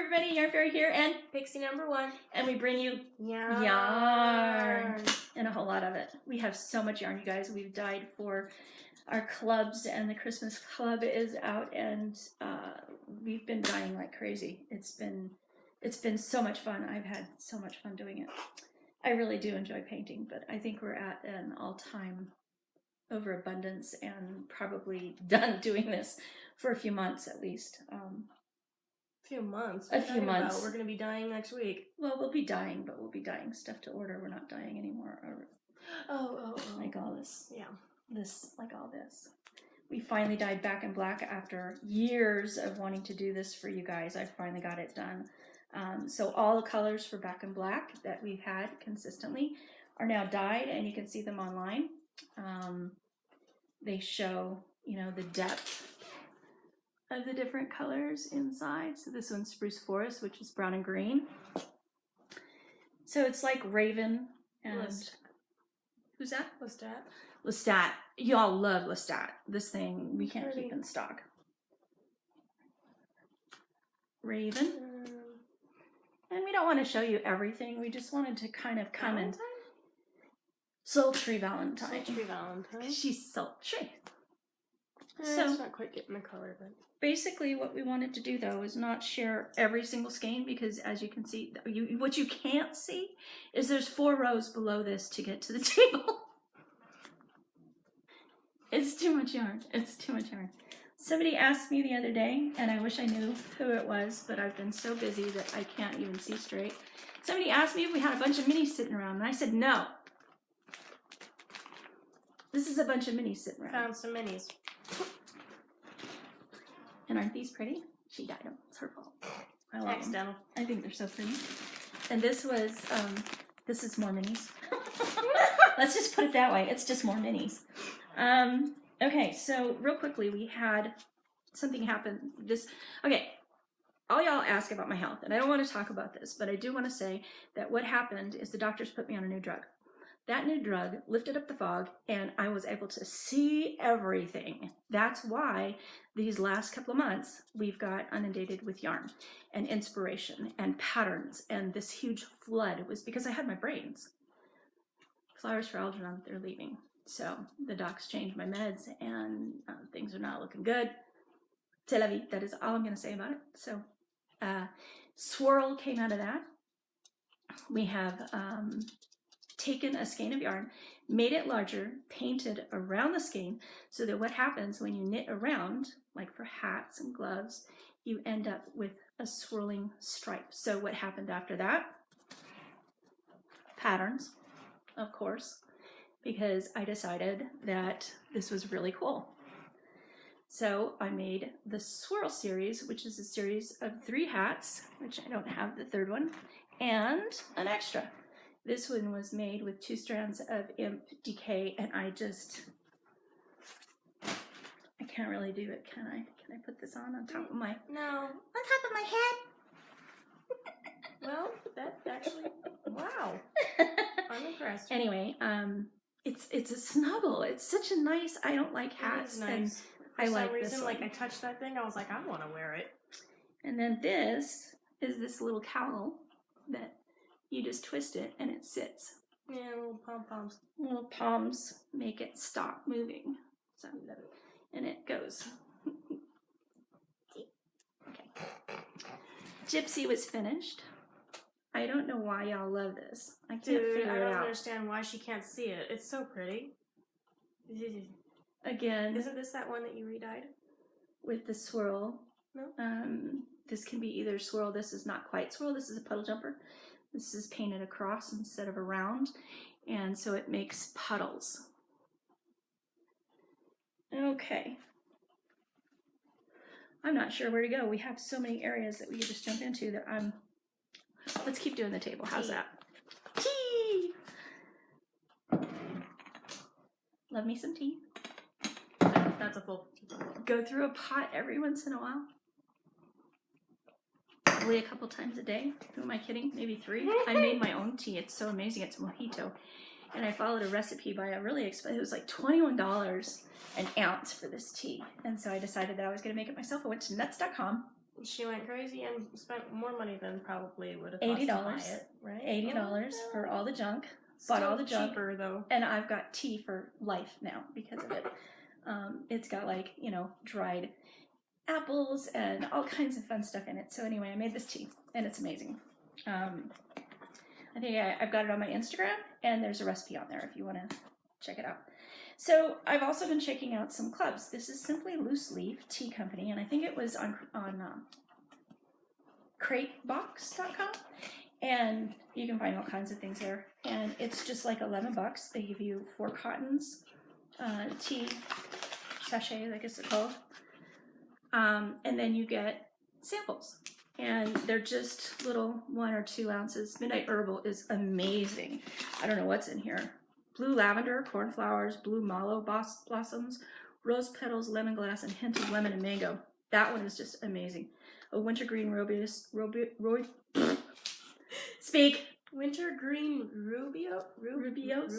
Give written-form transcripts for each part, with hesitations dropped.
everybody, Yarn Fairy here and Pixie #1. And we bring you yarn and a whole lot of it. We have so much yarn, you guys. We've dyed for our clubs and the Christmas club is out, and we've been dyeing like crazy. It's been so much fun. I've had so much fun doing it. I really do enjoy painting, but I think we're at an all-time overabundance and probably done doing this for a few months at least. few months. A few months. We're going to be dyeing next week. Well, we'll be dyeing, but we'll be dyeing stuff to order. We're not dyeing anymore. Oh. Like all this. Yeah. Like all this. We finally dyed Back in Black after years of wanting to do this for you guys. I finally got it done. So all the colors for Back in Black that we've had consistently are now dyed, and you can see them online. They show, you know, the depth of the different colors inside. So this one's Spruce Forest, which is brown and green. So it's like Raven and who's that? Lestat. Y'all love Lestat. This thing we can't keep in stock. Raven. And we don't want to show you everything. We just wanted to kind of come in. Sultry Valentine. She's sultry. So it's not quite getting the color, but basically what we wanted to do though is not share every single skein, because as you can see, what you can't see is there's 4 rows below this to get to the table. It's too much yarn. It's too much yarn. Somebody asked me the other day, and I wish I knew who it was, but I've been so busy that I can't even see straight. Somebody asked me if we had a bunch of minis sitting around, and I said no. This is a bunch of minis sitting around. Found some minis. And aren't these pretty? She dyed them. It's her fault. I love Accidental. them. I think they're so pretty. And this was, this is more minis. Let's just put it that way. It's just more minis. Okay, so real quickly, we had something happen. Okay, all y'all ask about my health, and I don't want to talk about this, but I do want to say that what happened is the doctors put me on a new drug. That new drug lifted up the fog, and I was able to see everything. That's why these last couple of months, we've got inundated with yarn and inspiration and patterns, and this huge flood. It was because I had my brains. Flowers for Algernon, they're leaving. So the docs changed my meds, and things are not looking good. C'est la vie. That is all I'm going to say about it. So swirl came out of that. We have taken a skein of yarn, made it larger, painted around the skein, so that what happens when you knit around, like for hats and gloves, you end up with a swirling stripe. So what happened after that? Patterns, of course, because I decided that this was really cool. So I made the Swirl series, which is a series of 3 hats, which I don't have the 3rd one, and an extra. This one was made with 2 strands of Imp DK, and I can't really do it, can I? Can I put this on top of my... No. On top of my head? Well, that actually... Wow. I'm impressed. Anyway, it's a snuggle. It's such a nice... I don't like hats. Nice. I like For some reason, this one. like I touched that thing, I was like, I want to wear it. And then this is this little cowl that you just twist it and it sits. Yeah, little pom-poms. Little palms make it stop moving. So, and it goes. Okay. Gypsy was finished. I don't know why y'all love this. I can't figure it out. I don't understand why she can't see it. It's so pretty. Again. Isn't this that one that you redyed? With the swirl. No. This can be either swirl. This is not quite swirl. This is a puddle jumper. This is painted across instead of around, and so it makes puddles. Okay. I'm not sure where to go. We have so many areas that we could just jump into that let's keep doing the table. How's that? Tea! Love me some tea. That's a full. Go through a pot every once in a while. Probably a couple times a day. Who am I kidding? Maybe 3. I made my own tea. It's so amazing. It's mojito. And I followed a recipe by a really expensive, it was like $21 an ounce for this tea. And so I decided that I was going to make it myself. I went to nuts.com She went crazy and spent more money than probably would have cost to buy $80, it, right? $80 for all the junk. Still Bought all the junk. cheaper though. And I've got tea for life now because of it. It's got like, you know, dried apples and all kinds of fun stuff in it. So anyway, I made this tea and it's amazing. I think I've got it on my Instagram and there's a recipe on there if you want to check it out. So I've also been checking out some clubs. This is Simply Loose Leaf Tea Company, and I think it was on cratebox.com, and you can find all kinds of things there. And it's just like $11. They give you 4 cottons, tea sachets, I guess they're called, and then you get samples. And they're just little 1 or 2 ounces. Midnight Herbal is amazing. I don't know what's in here. Blue lavender, cornflowers, blue mallow blossoms, rose petals, lemongrass, and hint of lemon and mango. That one is just amazing. A wintergreen speak. Wintergreen rubio? Rooibos?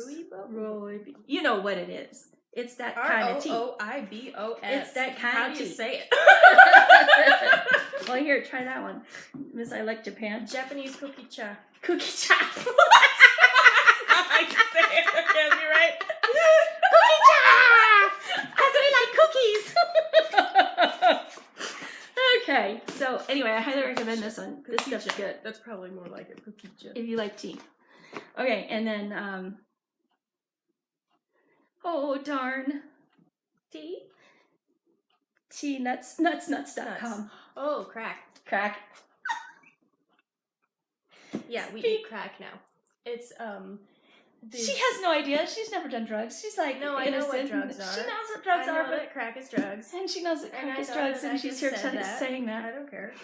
You know what it is. It's that kind of tea. Roibos. It's that kind How of do tea. you say it? Well, here, try that one. Miss I Like Japan. Japanese cookie cha. Cookie cha. That's not how you say it. That can't be right. Cookie cha! Because we like cookies. Okay, so anyway, I highly recommend this one. This stuff's good. That's probably more like it. Cookie cha. If you like tea. Okay, and then, oh darn. Tea? Tea nuts.com. Oh, crack. Crack. Yeah, we eat crack now. It's, She has no idea. She's never done drugs. She's like, no, I know what drugs are. She knows what drugs I know are, but that crack is drugs. and she knows that And crack I is know drugs, that and I she's just here said that. saying I that. don't care.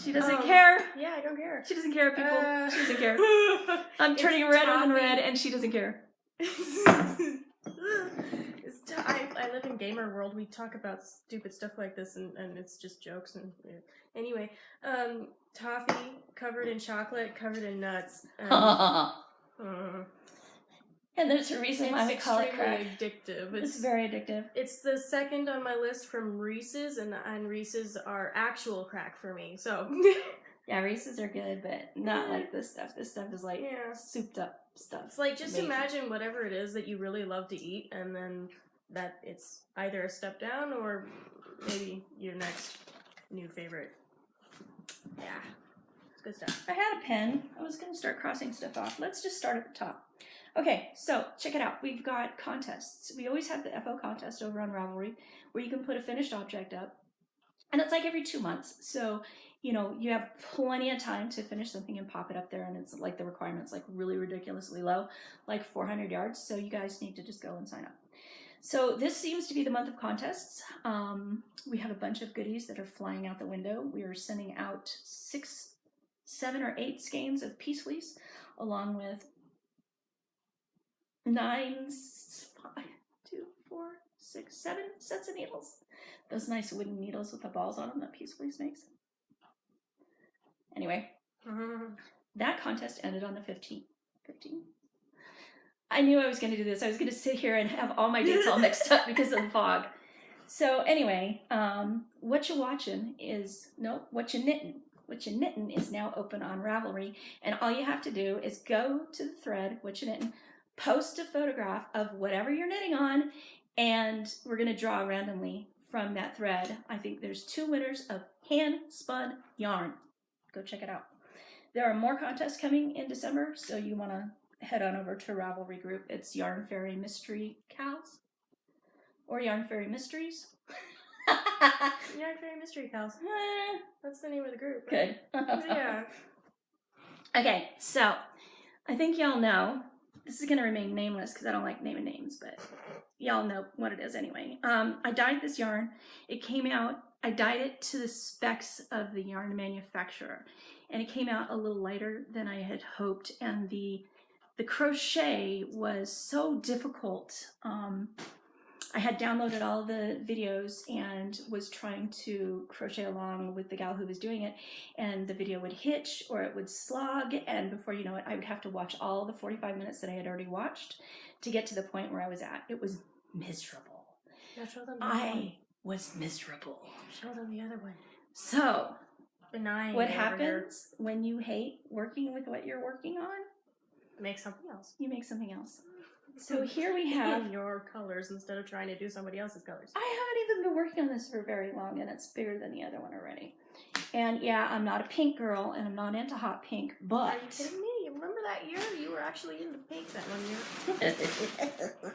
She doesn't care. Yeah, I don't care. She doesn't care, people. She doesn't care. I'm It's turning redder than toffee. red, and she doesn't care. I live in gamer world. We talk about stupid stuff like this, and it's just jokes. And anyway, toffee covered in chocolate, covered in nuts. And there's a reason why we It's call it crack. extremely addictive. It's very addictive. It's the second on my list from Reese's, and Reese's are actual crack for me. So Yeah, Reese's are good, but not like this stuff. This stuff is like Yeah. souped up stuff. it's like just Amazing. imagine whatever it is that you really love to eat, and then that it's either a step down or maybe your next new favorite. Yeah, it's good stuff. I had a pen. I was going to start crossing stuff off. Let's just start at the top. Okay, so check it out. We've got contests. We always have the FO contest over on Ravelry where you can put a finished object up. And it's like every 2 months. So, you know, you have plenty of time to finish something and pop it up there. And it's like the requirement's like really ridiculously low, like 400 yards. So you guys need to just go and sign up. So this seems to be the month of contests. We have a bunch of goodies that are flying out the window. We are sending out 6, 7, or 8 skeins of Peace Fleece along with 9, 5, 2, 4, 6, 7 sets of needles. Those nice wooden needles with the balls on them that Peace Fleece makes. Anyway, that contest ended on the 15th. I knew I was going to do this. I was going to sit here and have all my dates all mixed up because of the fog. So anyway, what you're watching is, no, what you're knitting. What you're knitting is now open on Ravelry. And all you have to do is go to the thread, what you're knitting, post a photograph of whatever you're knitting on, and we're going to draw randomly from that thread. I think there's 2 winners of hand-spun yarn. Go check it out. There are more contests coming in December, so you want to head on over to Ravelry group. It's Yarn Fairy Mystery Cows or Yarn Fairy Mysteries. Yarn Fairy Mystery Pals. That's the name of the group. Good. Yeah. Okay, so I think y'all know. This is going to remain nameless because I don't like naming names, but y'all know what it is anyway. I dyed this yarn. It came out, I dyed it to the specs of the yarn manufacturer, and it came out a little lighter than I had hoped, and the crochet was so difficult. I had downloaded all the videos and was trying to crochet along with the gal who was doing it, and the video would hitch or it would slog, and before you know it, I would have to watch all the 45 minutes that I had already watched to get to the point where I was at. It was miserable. Now show them the other one. I was miserable. Show them the other one. So benign. What over here. happens when you hate working with what you're working on? Make something else. You make something else. So here we have your colors instead of trying to do somebody else's colors. I haven't even been working on this for very long, and it's bigger than the other one already. And yeah, I'm not a pink girl, and I'm not into hot pink, but... Are you kidding me? You remember that year? You were actually into pink that one year.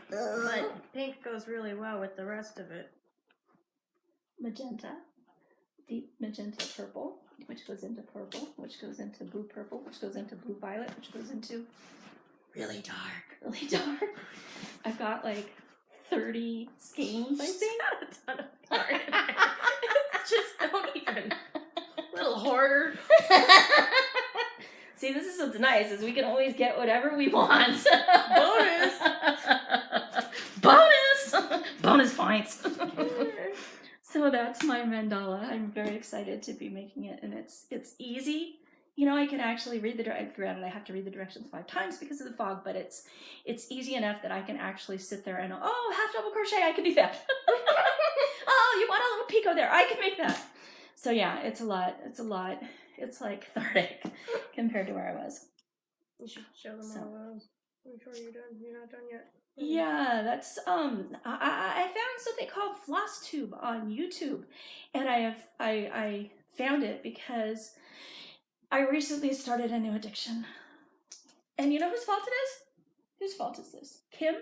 But pink goes really well with the rest of it. Magenta, deep magenta purple, which goes into purple, which goes into blue purple, which goes into blue violet, which goes into really dark. Really dark. I've got like 30 skeins, I think. She's got a ton of yarn in there. It's just don't even. Little hoarder. See, this is what's nice, is we can always get whatever we want. Bonus. Bonus! Bonus points. So that's my mandala. I'm very excited to be making it, and it's easy. You know, I can actually read the granted I have to read the directions 5 times because of the fog, but it's easy enough that I can actually sit there and half double crochet, I can do that. Oh, you want a little picot there, I can make that. So yeah, it's a lot. It's like cathartic compared to where I was. You should show them all those. I'm sure you're done. You're not done yet. Yeah, that's I found something called floss tube on YouTube, and I found it because I recently started a new addiction. And you know whose fault it is? Whose fault is this? Kim?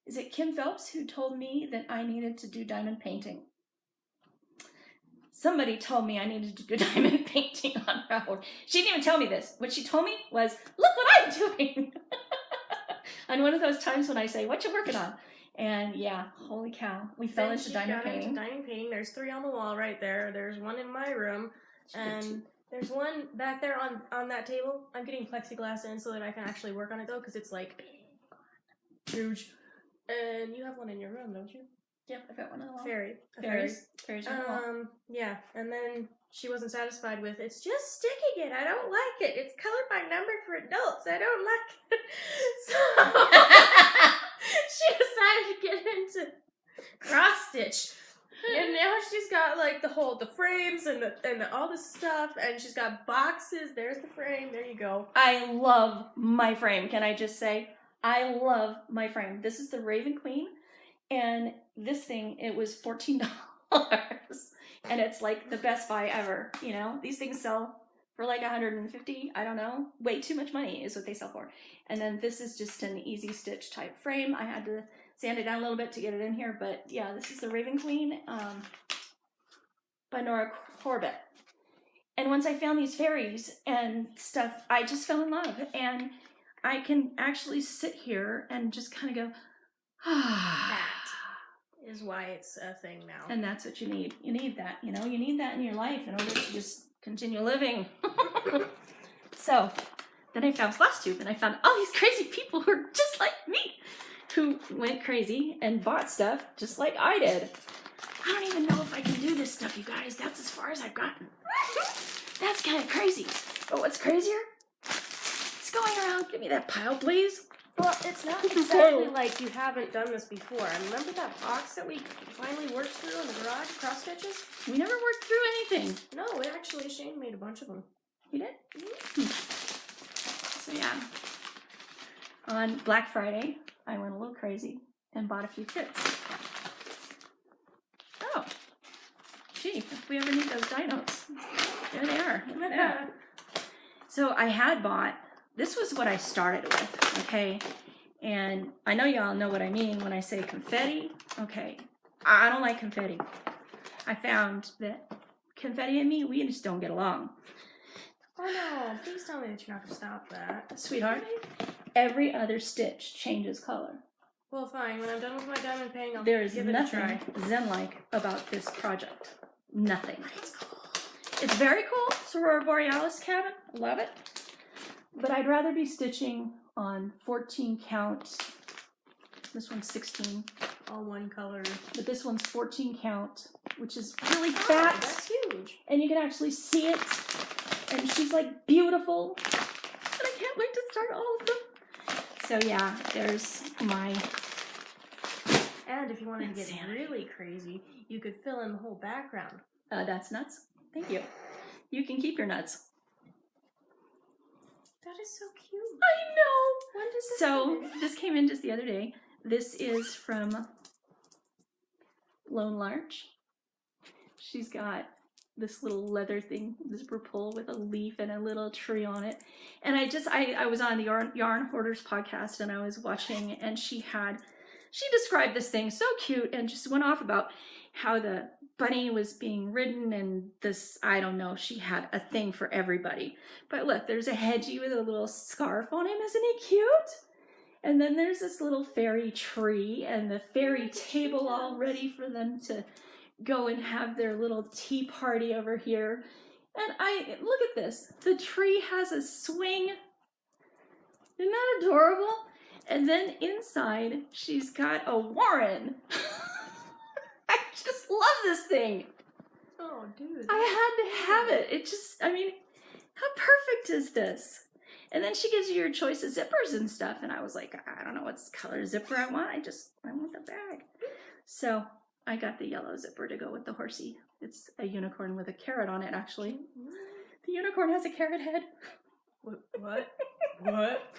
Is it Kim Phelps who told me that I needed to do diamond painting? Somebody told me I needed to do diamond painting on Ramble. She didn't even tell me this. What she told me was, look what I'm doing. On one of those times when I say, what you working on? And yeah, holy cow, we fell into diamond painting. Diamond painting. There's 3 on the wall right there. There's one in my room. And there's one back there on that table. I'm getting plexiglass in so that I can actually work on it though, because it's like huge. And you have one in your room, don't you? Yep, I've got one on the wall. Fairies on the wall. Yeah, and then she wasn't satisfied with it's just sticking it. I don't like it. It's color by number for adults. I don't like it. So she decided to get into cross stitch. And now she's got like the frames and all the stuff, and she's got boxes. There's the frame. There you go. I love my frame. Can I just say, I love my frame. This is the Raven Queen, and this thing, it was $14, and it's like the best buy ever. You know, these things sell for like $150. I don't know, way too much money is what they sell for. And then this is just an easy stitch type frame. I had to sand it down a little bit to get it in here, but yeah, this is the Raven Queen by Nora Corbett. And once I found these fairies and stuff, I just fell in love, and I can actually sit here and just kind of go, That is why it's a thing now. And that's what you need. You need that, you know, you need that in your life in order to just continue living. So then I found floss tube, and I found all these crazy people who are just like me, who went crazy and bought stuff just like I did. I don't even know if I can do this stuff, you guys. That's as far as I've gotten. That's kind of crazy. But what's crazier? It's going around. Give me that pile, please. Well, it's not exactly like you haven't done this before. Remember that box that we finally worked through in the garage, cross stitches? We never worked through anything. No, actually, Shane made a bunch of them. You did? So yeah, on Black Friday, I went a little crazy and bought a few kits. Oh, gee, if we ever need those dinos, there they are. Look at that. So I had bought, this was what I started with, okay? And I know y'all know what I mean when I say confetti. Okay, I don't like confetti. I found that confetti and me, we just don't get along. Oh no, please tell me that you're not going to stop that. Sweetheart, every other stitch changes color. Well, fine. When I'm done with my diamond painting, I'll There is give it nothing a try. zen-like about this project. Nothing. It's cool. It's very cool. It's a Aurora Borealis cabin. I love it. But I'd rather be stitching on 14 count. This one's 16. All one color. But this one's 14 count, which is really fat. Oh, that's huge. And you can actually see it. And she's like beautiful. And I can't wait to start all of them. So yeah, there's my... And if you wanted to get insanity. really crazy, you could fill in the whole background. That's nuts. Thank you. You can keep your nuts. That is so cute. I know. When does this So come in? this came in just the other day. This is from Lone Larch. She's got this little leather thing, zipper pull with a leaf and a little tree on it. And I was on the Yaaaarrn Hoarders podcast and I was watching, and she described this thing so cute and just went off about how the bunny was being ridden, and this, I don't know, she had a thing for everybody. But look, there's a hedgie with a little scarf on him. Isn't he cute? And then there's this little fairy tree and the fairy table all ready for them to go and have their little tea party over here. And look at this. The tree has a swing. Isn't that adorable? And then inside, she's got a Yaaaarrn. I just love this thing. Oh, dude. I had to have it. It just, I mean, how perfect is this? And then she gives you your choice of zippers and stuff. And I was like, I don't know what color zipper I want. I want the bag. So I got the yellow zipper to go with the horsey. It's a unicorn with a carrot on it, actually. The unicorn has a carrot head. What? What?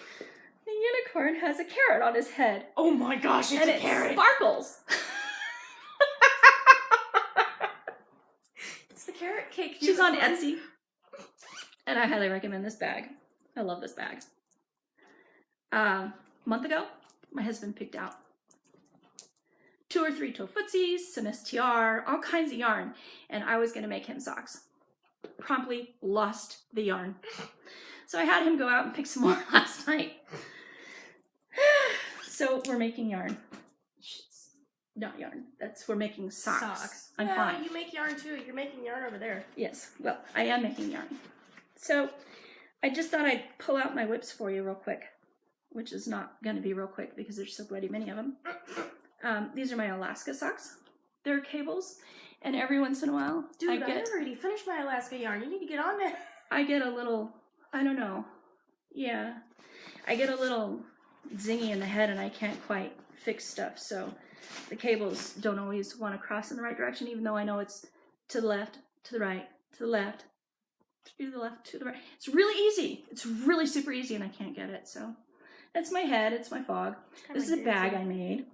The unicorn has a carrot on his head. Oh my gosh, it's and a carrot. It sparkles. It's the carrot cake. She's on Etsy. And I highly recommend this bag. I love this bag. A month ago, my husband picked out 2 or 3 toe footsies, some STR, all kinds of yarn, and I was going to make him socks. Promptly lost the yarn. So I had him go out and pick some more last night. So we're making yarn. Not yarn. We're making socks. I'm fine. You make yarn too. You're making yarn over there. Yes. Well, I am making yarn. So I just thought I'd pull out my whips for you real quick, which is not going to be real quick because there's so bloody many of them. These are my Alaska socks. They're cables, and every once in a while, Dude, I already finished my Alaska yarn. You need to get on there. I get a little, I don't know. Yeah. I get a little zingy in the head and I can't quite fix stuff. So the cables don't always want to cross in the right direction, even though I know it's to the left, to the right, to the left, to the left, to the right. It's really easy. It's really super easy and I can't get it. So that's my head. It's my fog. This is a bag I made,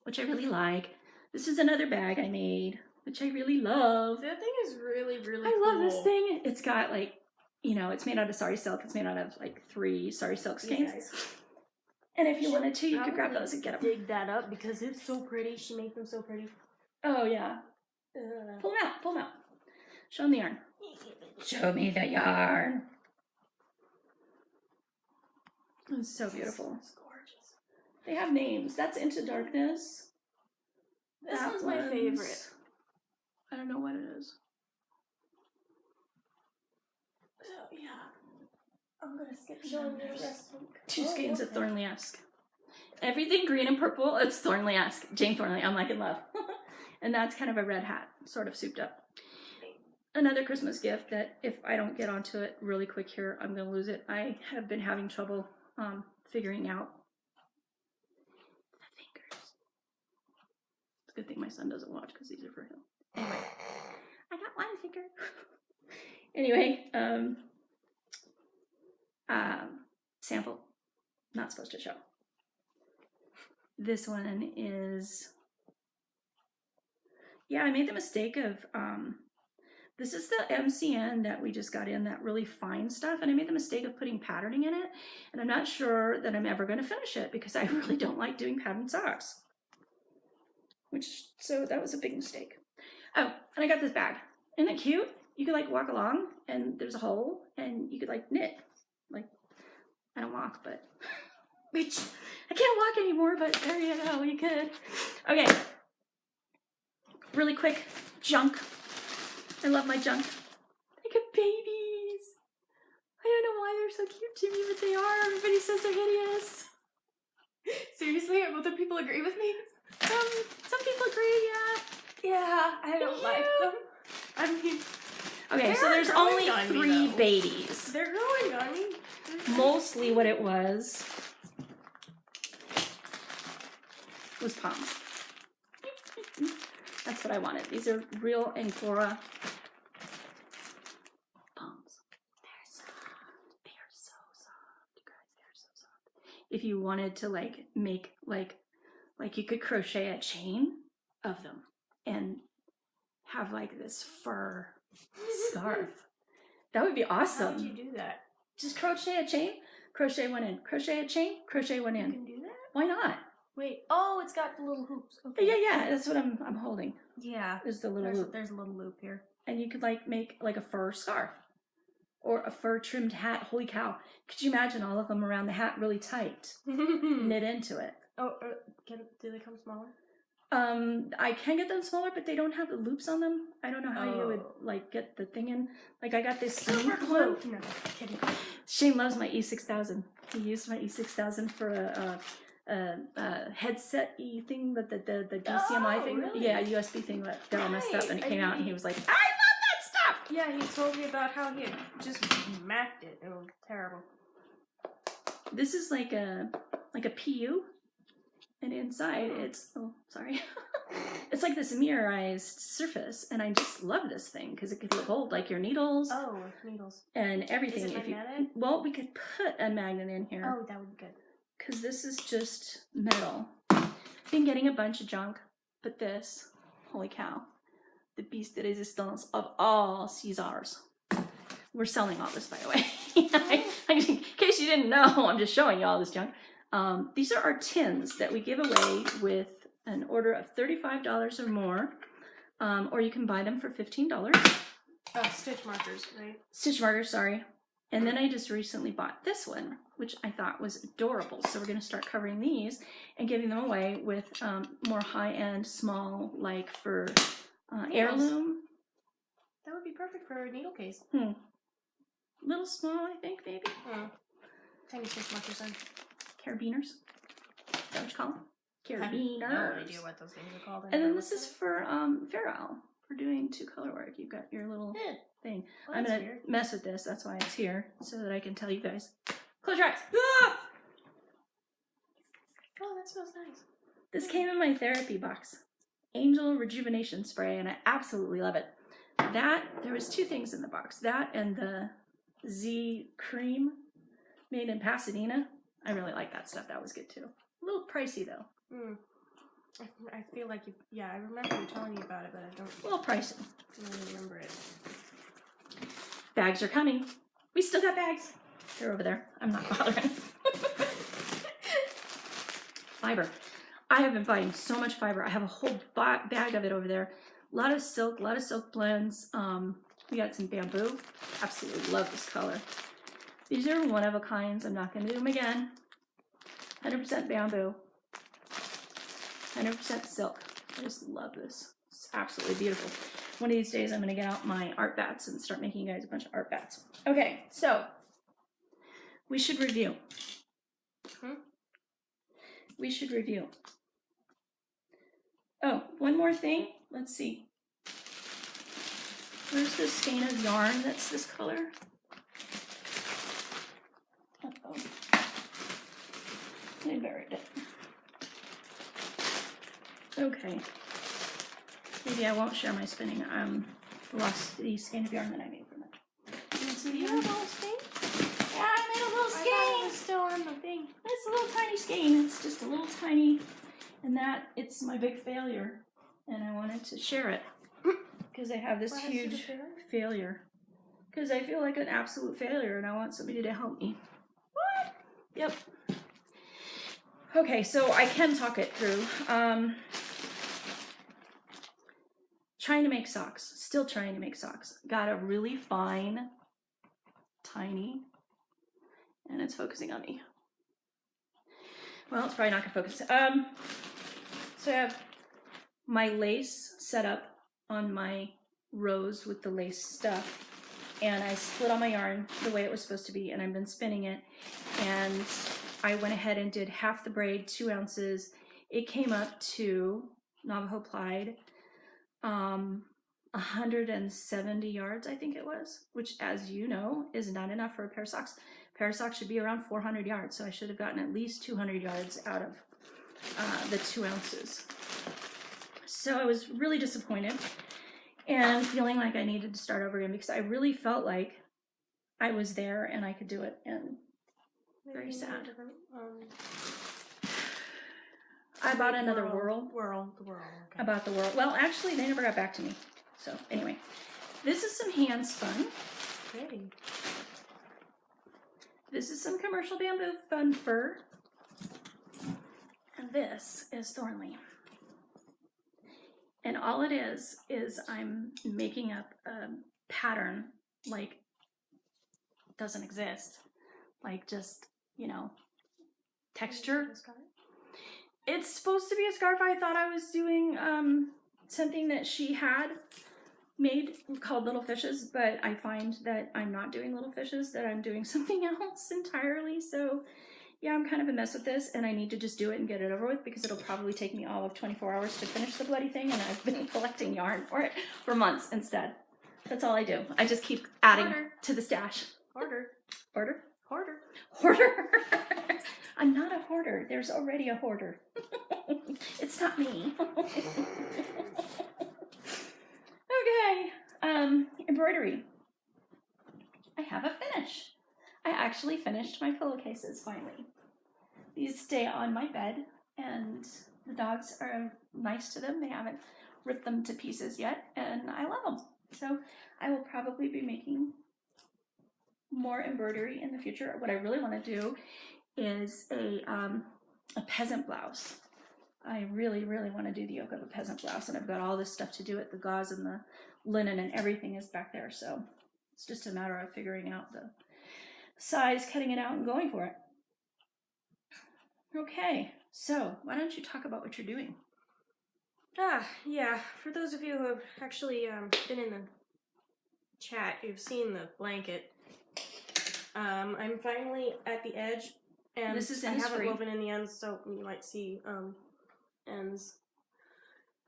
which I really like. This is another bag I made, which I really love. That thing is really, really I cool. love this thing. It's got like, you know, it's made out of sari silk. It's made out of like 3 sari silk skeins. Yes. And if you wanted to, you could grab those and get them. Dig that up because it's so pretty. She made them so pretty. Oh, yeah. Pull them out. Pull them out. Show them the yarn. Show me the yarn. It's so beautiful. It's gorgeous. They have names. That's Into Darkness. This one's my favorite. I don't know what it is. So, yeah. I'm going to skip showing you the rest of them. 2 skeins of Thornley-esque. Everything green and purple, it's Thornley-esque. Jane Thornley, I'm like in love. And that's kind of a red hat, sort of souped up. Another Christmas gift that if I don't get onto it really quick here, I'm going to lose it. I have been having trouble figuring out the fingers. It's a good thing my son doesn't watch because these are for him. Anyway, I got one finger. Anyway, sample, not supposed to show. This one is, yeah, I made the mistake of, this is the MCN that we just got in, that really fine stuff, and I made the mistake of putting patterning in it, and I'm not sure that I'm ever going to finish it because I really don't like doing patterned socks. So that was a big mistake. Oh, and I got this bag. Isn't it cute? You could like walk along and there's a hole and you could like knit. Like, I don't walk, but which I can't walk anymore, but there you go, you could. Okay. Really quick, junk. I love my junk. Look at babies. I don't know why they're so cute to me, but they are. Everybody says they're hideous. Seriously, other people agree with me? Some people agree, yeah. Yeah, I don't like them. I mean, okay, so there's only 3 babies. They're growing on me. Mostly what it was poms. That's what I wanted. These are real Angora if you wanted to like make like you could crochet a chain of them and have like this fur scarf. That would be awesome. How would you do that? Just crochet a chain, crochet one in, crochet a chain, crochet one in. You can do that? Why not? Wait, oh, it's got the little hoops. Okay. Yeah, that's what I'm holding. Yeah. Is the little loop. There's a little loop here. And you could like make like a fur scarf or a fur trimmed hat. Holy cow. Could you imagine all of them around the hat really tight, knit into it? Oh, do they come smaller? I can get them smaller, but they don't have the loops on them. I don't know how you would like get the thing in. Like I got this unique one. No, kidding. Shane loves my E6000. He used my E6000 for a headset-y thing, that the DCMI thing. Really? Yeah, a USB thing that got all messed up, and it came out, and he was like, I love that stuff! Yeah, he told me about how he had just macked it. It was terrible. This is like a PU, and inside it's, oh, sorry. It's like this mirrorized surface, and I just love this thing, because it could hold like your needles. Oh, needles. And everything. Is it magnetic? Well, we could put a magnet in here. Oh, that would be good. Because this is just metal. Been getting a bunch of junk, but this, holy cow, the piece de resistance of all Caesars. We're selling all this, by the way. In case you didn't know, I'm just showing you all this junk. These are our tins that we give away with an order of $35 or more, or you can buy them for $15. Stitch markers, right? Stitch markers, sorry. And then I just recently bought this one, which I thought was adorable. So we're going to start covering these and giving them away with more high-end, small, like for heirloom. That would be perfect for a needle case. Little small, I think, maybe. Tiny stitch markers then. Carabiners. Is that what you call them? Carabiners. I have no idea what those things are called. And then this is for Farrell, for doing 2 color work. You've got your little thing. Well, I'm going to mess with this. That's why it's here, so that I can tell you guys. Close your eyes. Ah! Oh, that smells nice. This came in my therapy box. Angel Rejuvenation Spray, and I absolutely love it. There was 2 things in the box. That and the Z Cream made in Pasadena. I really like that stuff. That was good too. A little pricey though. I feel like I remember you telling me about it, but I don't. A little pricey. Really remember it. Bags are coming. We still got bags. They're over there. I'm not bothering. Fiber. I have been buying so much fiber. I have a whole bag of it over there. A lot of silk blends. We got some bamboo. Absolutely love this color. These are one of a kinds. I'm not going to do them again. 100% bamboo. 100% silk. I just love this. It's absolutely beautiful. One of these days I'm going to get out my art bats and start making you guys a bunch of art bats. Okay, so we should review. We should review. Oh, one more thing. Let's see. Where's the skein of yarn that's this color? Uh-oh. I buried it. Okay. Maybe I won't share my spinning. Lost the skein of yarn that I made from it. You have a little skein? Yeah, I made a little I skein. thought it was still on the thing. It's a little tiny skein. It's just a little tiny, and it's my big failure. And I wanted to share it because I have this huge failure. Because I feel like an absolute failure, and I want somebody to help me. What? Yep. Okay, so I can talk it through. Trying to make socks. Still trying to make socks. Got a really fine, tiny, and it's focusing on me. Well, it's probably not going to focus. So I have my lace set up on my rows with the lace stuff, and I split all my yarn the way it was supposed to be, and I've been spinning it, and I went ahead and did half the braid, 2 ounces. It came up to Navajo plied 170 yards, I think it was, which, as you know, is not enough for a pair of socks. A pair of socks should be around 400 yards, so I should have gotten at least 200 yards out of the 2 ounces. So I was really disappointed and feeling like I needed to start over again, because I really felt like I was there and I could do it, and Very Maybe sad. different, I bought another whirl. The whirl. Okay. I bought the whirl. Well, actually, they never got back to me. So, anyway. This is some hand spun. Pretty. This is some commercial bamboo fun fur. And this is Thornley. And all it is I'm making up a pattern like doesn't exist. Like just, you know, texture. It's supposed to be a scarf. I thought I was doing something that she had made called Little Fishes, but I find that I'm not doing Little Fishes, that I'm doing something else entirely. So yeah, I'm kind of a mess with this, and I need to just do it and get it over with because it'll probably take me all of 24 hours to finish the bloody thing, and I've been collecting yarn for it for months instead. That's all I do. I just keep adding to the stash. Hoarder. I'm not a hoarder. There's already a hoarder. It's not me. Okay. Embroidery. I have a finish. I actually finished my pillowcases finally. These stay on my bed, and the dogs are nice to them. They haven't ripped them to pieces yet, and I love them. So I will probably be making more embroidery in the future. What I really want to do is a peasant blouse. I really, really want to do the yoke of a peasant blouse, and I've got all this stuff to do it. The gauze and the linen and everything is back there, so it's just a matter of figuring out the size, cutting it out, and going for it. Okay, so why don't you talk about what you're doing? Yeah. For those of you who have actually been in the chat, you've seen the blanket. I'm finally at the edge, and This is I haven't free. woven in the ends, so you might see ends.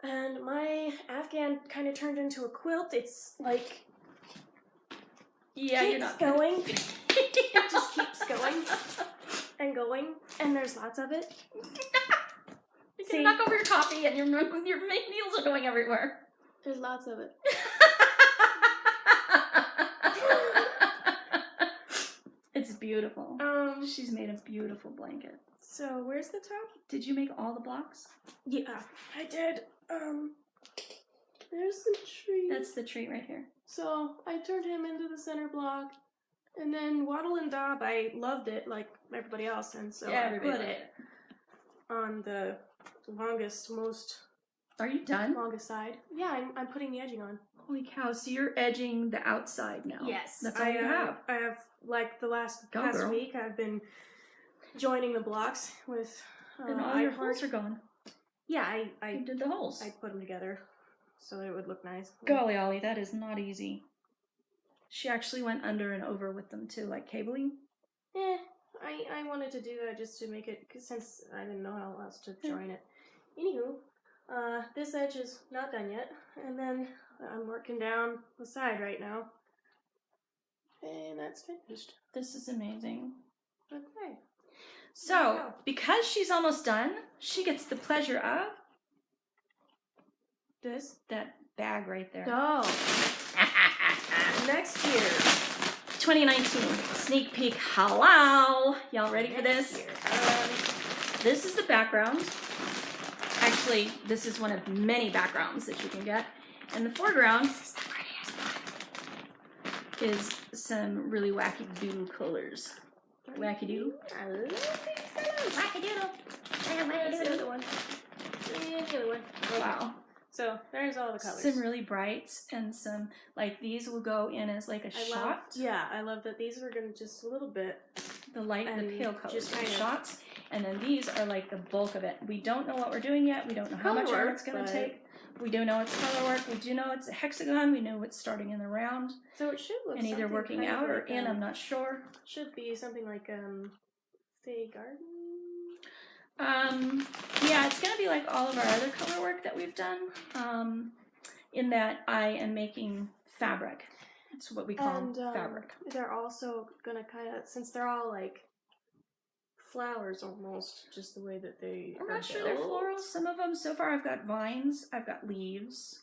And my Afghan kind of turned into a quilt. It's like You're not going. It just keeps going and going, and there's lots of it. You can knock over your coffee, and your needles are going everywhere. There's lots of it. It's beautiful. She's made a beautiful blanket. So where's the top? Did you make all the blocks? Yeah, I did. There's the tree. That's the tree right here. So I turned him into the center block, and then Waddle and Daub, I loved it like everybody else, and so I put it on the longest, Are you done? longest side. Yeah, I'm putting the edging on. Holy cow! So you're edging the outside now. Yes, that's all you have. I have like the past week. I've been joining the blocks with. And all your holes are gone. Yeah, You did the holes. I put them together so that it would look nice. Golly, Ollie, that is not easy. She actually went under and over with them too, like cabling. I wanted to do that just to make it, since I didn't know how else to join it. Anywho, this edge is not done yet, and then I'm working down the side right now, and that's finished. This is amazing. Okay. So, because she's almost done, she gets the pleasure of that bag right there. Oh. Next year. 2019 sneak peek. Hello. Y'all ready for this? This is the background. Actually, this is one of many backgrounds that you can get. And the foreground is some really wacky doodle colors. Wacky doodle. I love these colors. Wacky doodle. There's the other one. And the other one. Wow. So there's all the colors. Some really brights and some, like these will go in as like a shot. I love that these are going to just a little bit. The light and the pale colors, just the kind of shots. And then these are like the bulk of it. We don't know what we're doing yet. We don't know how much yarn it's going to take. We do know it's color work. We do know it's a hexagon. We know it's starting in the round. So it should look and either working out or in, I'm not sure. Should be something like Fay Garden. Yeah, it's gonna be like all of our other color work that we've done. In that I am making fabric. That's what we call fabric. They're also gonna kind of, since they're all like flowers almost, just the way that they. I'm not sure they're florals. Some of them so far I've got vines. I've got leaves.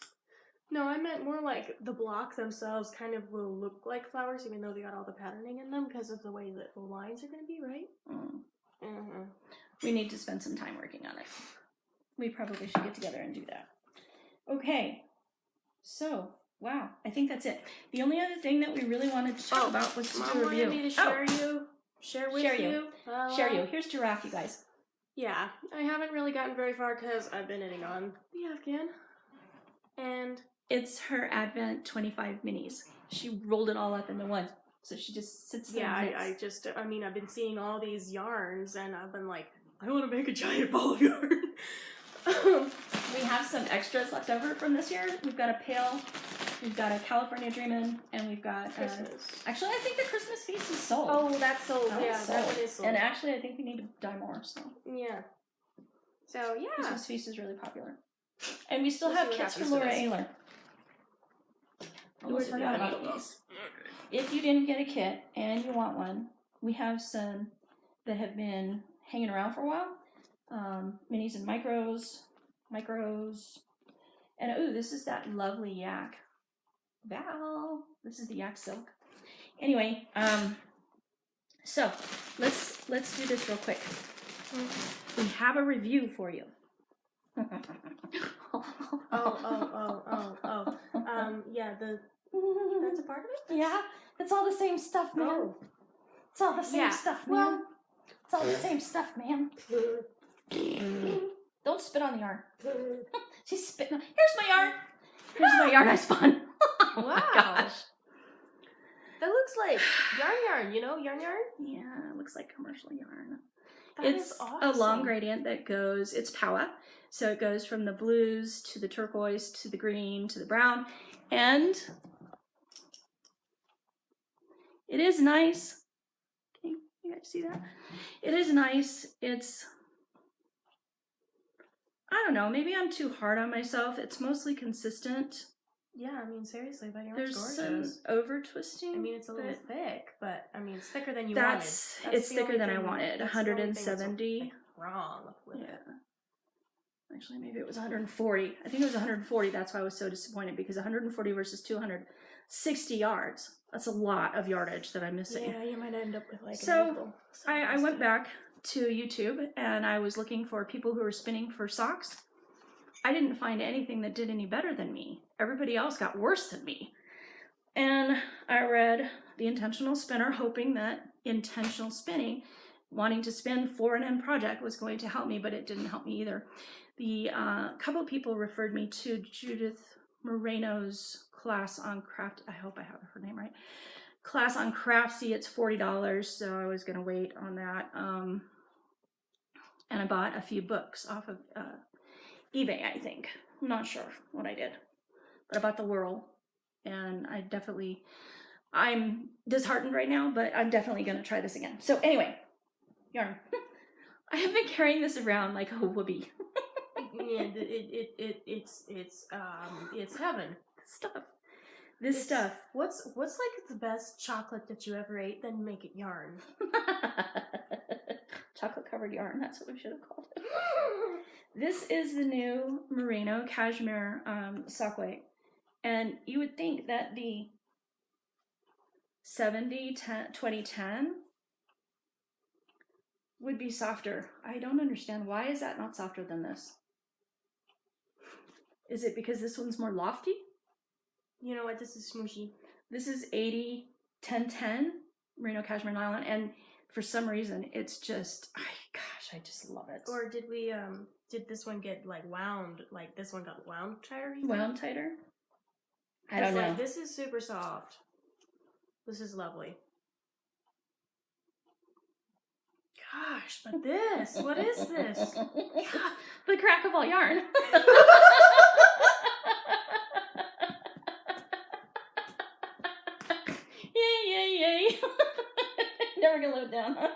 No, I meant more like the blocks themselves kind of will look like flowers, even though they got all the patterning in them because of the way that the lines are going to be, right? Mm. We need to spend some time working on it. We probably should get together and do that. Okay. So, wow, I think that's it. The only other thing that we really wanted to talk about was to do a Mom review. wanted me to share with you. Share you. Here's Giraffe, you guys. Yeah, I haven't really gotten very far because I've been knitting on the Afghan. And it's her Advent 25 minis. She rolled it all up into one. So she just sits there and knits. I mean, I've been seeing all these yarns and I've been like, I want to make a giant ball of yarn. We have some extras left over from this year. We've got a pail, we've got a California Dreamin', and we've got Christmas. Actually, I think the Christmas feast is sold. Oh, that's sold. That one is sold. And actually, I think we need to dye more. So yeah. So yeah, Christmas feast is really popular, and we still have kits for Laura Ayler. Almost forgot about these. If you didn't get a kit and you want one, we have some that have been hanging around for a while. Minis and micros, and oh, this is that lovely yak. Val, this is the yak silk. Anyway, so let's do this real quick. We have a review for you. Yeah, that's a part of it? Yeah, it's all the same stuff, man. Oh. It's all the same stuff, man. Well, it's all the same stuff, man. Don't spit on the yarn. She's spitting on. Here's my yarn. Here's my yarn I spun. Oh wow. My gosh. That looks like yarn, you know, yarn? Yeah, it looks like commercial yarn. It's awesome. A long gradient that goes, it's Powa. So it goes from the blues to the turquoise to the green to the brown. And it is nice. Can you guys see that? It is nice. It's, I don't know, maybe I'm too hard on myself. It's mostly consistent. Yeah, I mean, seriously, that yarn's There's gorgeous. some over twisting. I mean, it's a little thick, but I mean, it's thicker than you wanted. It's thicker than I wanted. 170. Wrong with it. Actually, maybe it was 140. I think it was 140. That's why I was so disappointed, because 140 versus 260 yards. That's a lot of yardage that I'm missing. Yeah, you might end up with like. So I went back to YouTube and I was looking for people who were spinning for socks. I didn't find anything that did any better than me. Everybody else got worse than me. And I read The Intentional Spinner, hoping that intentional spinning, wanting to spin for an end project, was going to help me, but it didn't help me either. The couple of people referred me to Judith Moreno's class on craft. I hope I have her name right. Class on Craftsy. It's $40, so I was going to wait on that. And I bought a few books off of eBay, I think. I'm not sure what I did. But I bought the Whirl. And I'm disheartened right now, but I'm definitely going to try this again. So anyway, yarn. I have been carrying this around like a whoopee. Yeah, it's heaven. This stuff. What's like the best chocolate that you ever ate? Then make it yarn. Chocolate covered yarn. That's what we should have called it. This is the new Merino Cashmere sock-weight. And you would think that the 70-20-10 would be softer. I don't understand. Why is that not softer than this? Is it because this one's more lofty? You know what? This is smooshy. This is 80-10-10 Merino Cashmere Nylon, and for some reason it's just, I just love it. Or did we did this one get like wound? Like this one got wound tighter? Wound tighter? I don't know. Like, this is super soft. This is lovely. Gosh, but this, what is this? The crack of all yarn. Yay. Never gonna load down, huh?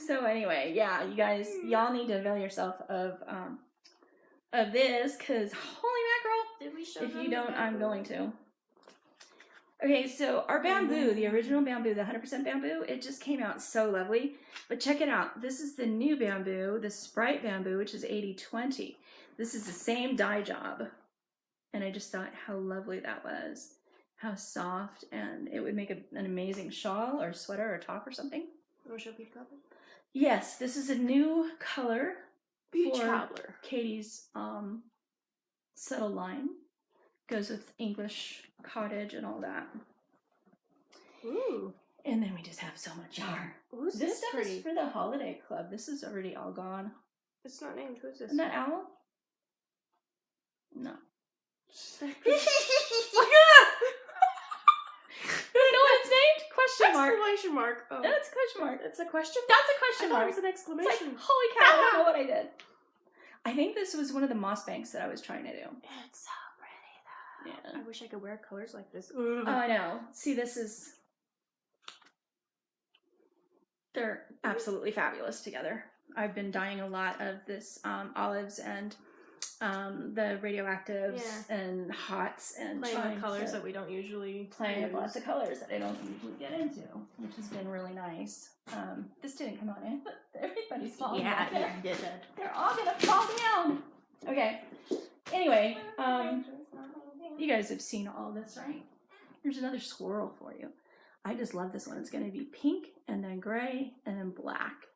So anyway, yeah, you guys, y'all need to avail yourself of this, because holy mackerel, Did we show if them you don't, I'm going to. Okay, so our bamboo, the original bamboo, the 100% bamboo, it just came out so lovely. But check it out. This is the new bamboo, the Sprite bamboo, which is 80/20. This is the same dye job. And I just thought how lovely that was. How soft, and it would make an amazing shawl or sweater or top or something. Want to show peach cobbler? Yes, this is a new color Peach for cobbler. Katie's subtle line. Goes with English cottage and all that. Ooh. And then we just have so much more. Who's This this stuff pretty? is for the holiday club. This is already all gone. It's not named. Who's this? Isn't that Owl? No. Look You know what it's named? Question mark. Exclamation mark. Oh. That's a question mark. It's a question? That's a I question thought mark. it was an It's exclamation. like, holy cow, I don't know what I did. I think this was one of the moss banks that I was trying to do. It's so pretty though. Yeah. I wish I could wear colors like this. Oh, I know. See, this is... They're absolutely fabulous together. I've been dyeing a lot of this olives and the radioactives and hots and Playing trying with colors to- that we don't usually playing with use. lots of colors that I don't usually get into, which has been really nice. This didn't come on in, but everybody's falling back there. it did it. They're all gonna fall down. Okay. Anyway, you guys have seen all this, right? Here's another squirrel for you. I just love this one. It's gonna be pink and then gray and then black.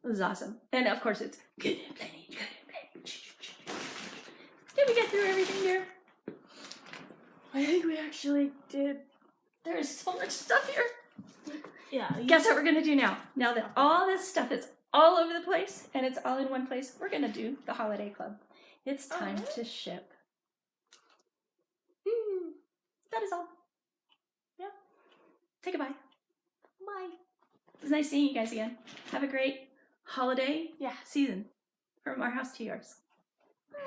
This is awesome. And of course it's good and plenty, good and plenty. Did we get through everything here? I think we actually did. There's so much stuff here. Yeah. Guess what we're gonna do now? Now that all this stuff is all over the place and it's all in one place, we're gonna do the holiday club. It's time to ship. That is all. Yeah. Say goodbye. Bye. It was nice seeing you guys again. Have a great holiday Yeah. season from our house to yours. Bye.